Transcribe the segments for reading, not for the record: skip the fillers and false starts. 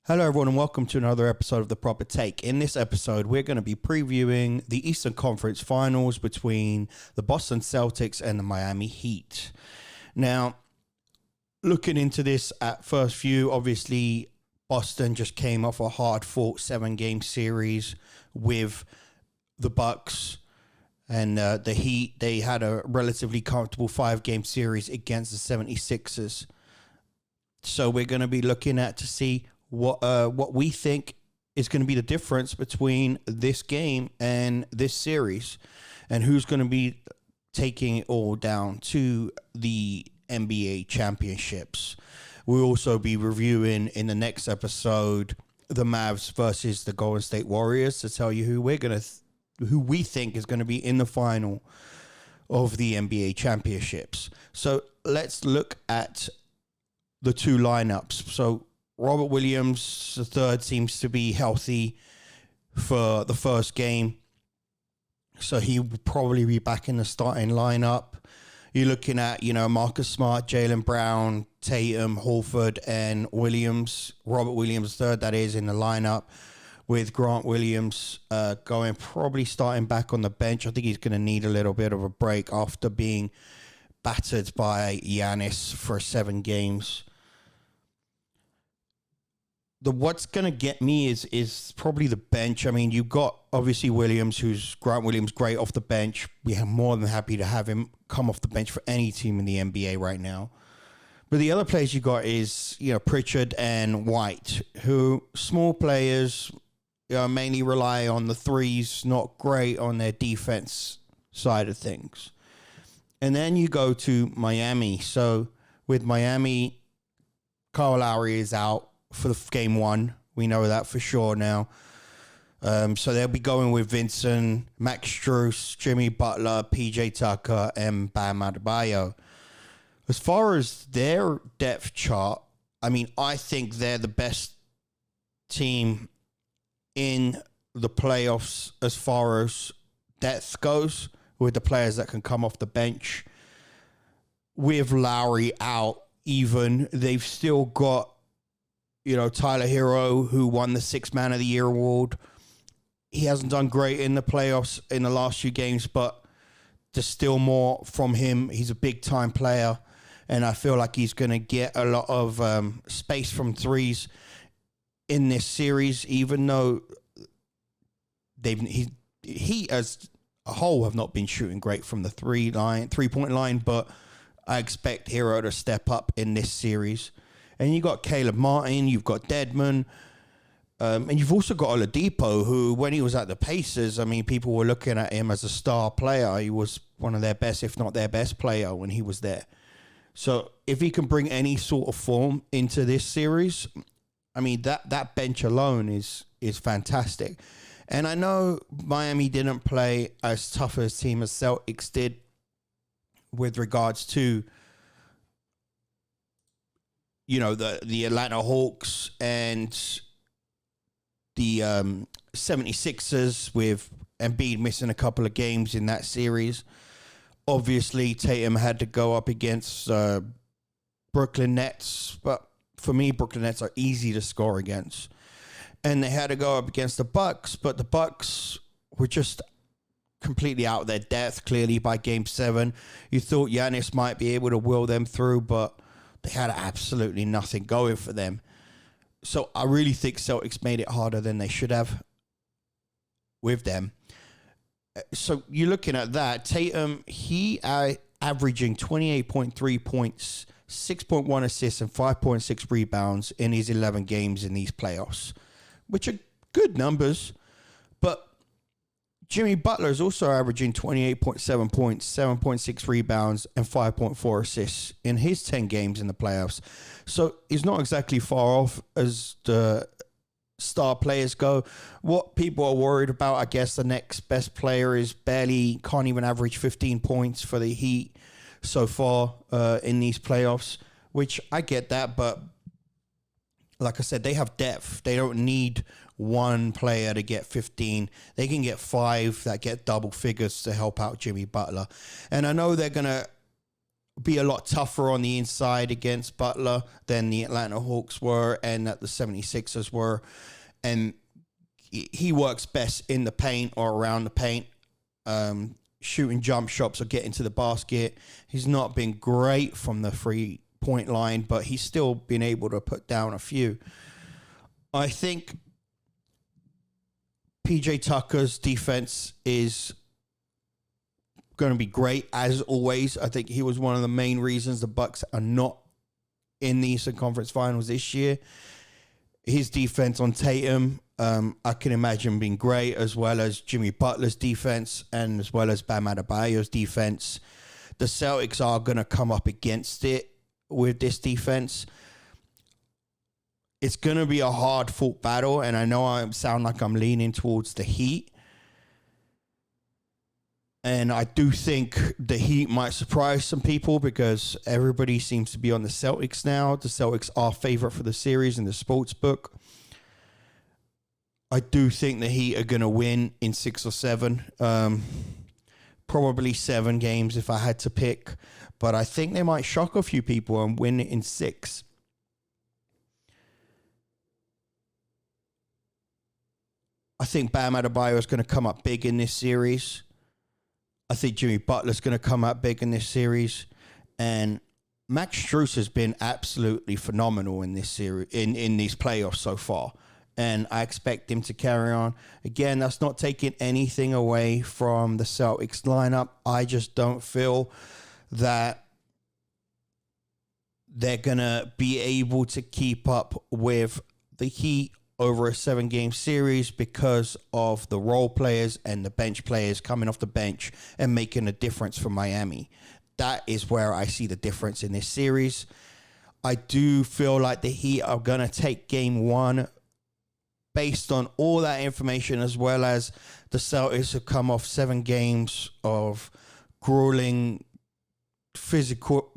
Hello, everyone, and welcome to another episode of The Proper Take. In this episode, we're going to be previewing the Eastern Conference Finals between the Boston Celtics and the Miami Heat. Now, looking into this at first view, obviously, Boston just came off a hard-fought 7-game series with the Bucks, and the Heat, they had a relatively comfortable 5-game series against the 76ers. So we're going to be looking at to see what we think is going to be the difference between this game and this series, and who's going to be taking it all down to the NBA championships. We'll also be reviewing in the next episode the Mavs versus the Golden State Warriors to tell you who we think is going to be in the final of the NBA championships. So let's look at the two lineups. So Robert Williams III seems to be healthy for the first game, so he will probably be back in the starting lineup. You're looking at, Marcus Smart, Jaylen Brown, Tatum, Horford, and Williams. Robert Williams III, that is, in the lineup, with Grant Williams probably starting back on the bench. I think he's going to need a little bit of a break after being battered by Giannis for 7 games. What's going to get me is probably the bench. I mean, you've got, obviously, Grant Williams, great off the bench. We are more than happy to have him come off the bench for any team in the NBA right now. But the other players you got is, Pritchard and White, who small players mainly rely on the threes, not great on their defense side of things. And then you go to Miami. So with Miami, Kyle Lowry is out for the game 1. We know that for sure now. So they'll be going with Vincent, Max Strus, Jimmy Butler, PJ Tucker, and Bam Adebayo. As far as their depth chart, I mean, I think they're the best team in the playoffs as far as depth goes, with the players that can come off the bench. With Lowry out, even, they've still got Tyler Hero, who won the 6th Man of the Year award. He hasn't done great in the playoffs in the last few games, but there's still more from him. He's a big-time player, and I feel like he's going to get a lot of space from threes in this series, even though he as a whole have not been shooting great from the three-point line, but I expect Hero to step up in this series. And you got Caleb Martin, you've got Dedmon, and you've also got Oladipo, who, when he was at the Pacers, I mean, people were looking at him as a star player. He was one of their best, if not their best player when he was there. So if he can bring any sort of form into this series, I mean, that bench alone is fantastic. And I know Miami didn't play as tough a team as Celtics did with regards to the Atlanta Hawks and the 76ers, with Embiid missing a couple of games in that series. Obviously, Tatum had to go up against Brooklyn Nets, but for me, Brooklyn Nets are easy to score against. And they had to go up against the Bucks, but the Bucks were just completely out of their depth, clearly, by Game 7. You thought Giannis might be able to will them through, but they had absolutely nothing going for them. So I really think Celtics made it harder than they should have with them. So you're looking at that. Tatum, he averaging 28.3 points, 6.1 assists, and 5.6 rebounds in his 11 games in these playoffs, which are good numbers. But Jimmy Butler is also averaging 28.7 points, 7.6 rebounds, and 5.4 assists in his 10 games in the playoffs. So he's not exactly far off as the star players go. What people are worried about, I guess, the next best player can't even average 15 points for the Heat so far in these playoffs, which I get that, but like I said, they have depth. They don't need one player to get 15. They can get 5 that get double figures to help out Jimmy Butler. And I know they're going to be a lot tougher on the inside against Butler than the Atlanta Hawks were and that the 76ers were. And he works best in the paint or around the paint, shooting jump shots or getting to the basket. He's not been great from the 3-point line, but he's still been able to put down a few. I think PJ Tucker's defense is going to be great as always. I think he was one of the main reasons the Bucks are not in the Eastern Conference Finals this year. His defense on Tatum, I can imagine being great, as well as Jimmy Butler's defense and as well as Bam Adebayo's defense. The Celtics are going to come up against it with this defense. It's going to be a hard-fought battle, and I know I sound like I'm leaning towards the Heat. And I do think the Heat might surprise some people because everybody seems to be on the Celtics now. The Celtics are favorite for the series in the sports book. I do think the Heat are going to win in 6 or 7. Probably 7 games if I had to pick. But I think they might shock a few people and win in 6. I think Bam Adebayo is going to come up big in this series. I think Jimmy Butler's going to come out big in this series. And Max Strus has been absolutely phenomenal in this series, in these playoffs so far. And I expect him to carry on. Again, that's not taking anything away from the Celtics lineup. I just don't feel that they're going to be able to keep up with the Heat over a 7-game series because of the role players and the bench players coming off the bench and making a difference for Miami. That is where I see the difference in this series. I do feel like the Heat are going to take game 1 based on all that information, as well as the Celtics have come off 7 games of grueling physical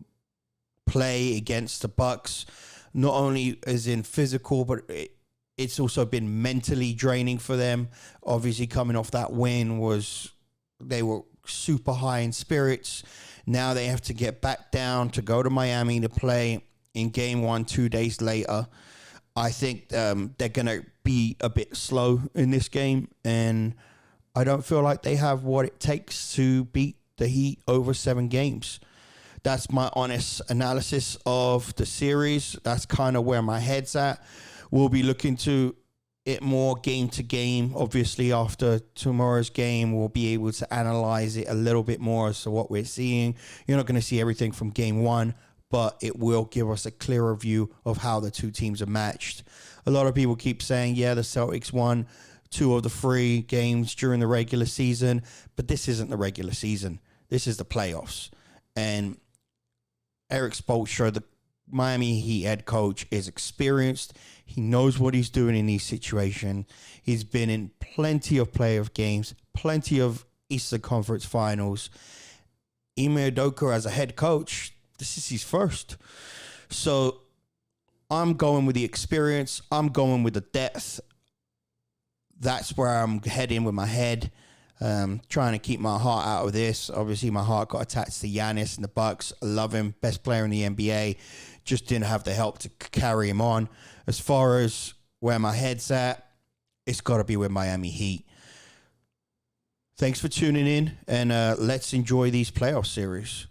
play against the Bucks. Not only as in physical, but it's also been mentally draining for them. Obviously, coming off that win they were super high in spirits. Now they have to get back down to go to Miami to play in game 1 2 days later. I think they're going to be a bit slow in this game, and I don't feel like they have what it takes to beat the Heat over 7 games. That's my honest analysis of the series. That's kind of where my head's at. We'll be looking to it more game to game. Obviously, after tomorrow's game, we'll be able to analyze it a little bit more as to what we're seeing. You're not going to see everything from game 1, but it will give us a clearer view of how the two teams are matched. A lot of people keep saying, yeah, the Celtics won 2 of the 3 games during the regular season, but this isn't the regular season. This is the playoffs. And Eric Spoelstra, the Miami Heat head coach, is experienced. He knows what he's doing in these situations. He's been in plenty of playoff games, plenty of Eastern Conference Finals. Ime Udoka as a head coach, this is his first. So I'm going with the experience. I'm going with the depth. That's where I'm heading with my head. Trying to keep my heart out of this. Obviously, my heart got attached to Giannis and the Bucks. I love him. Best player in the NBA. Just didn't have the help to carry him on. As far as where my head's at, it's got to be with Miami Heat. Thanks for tuning in, and let's enjoy these playoff series.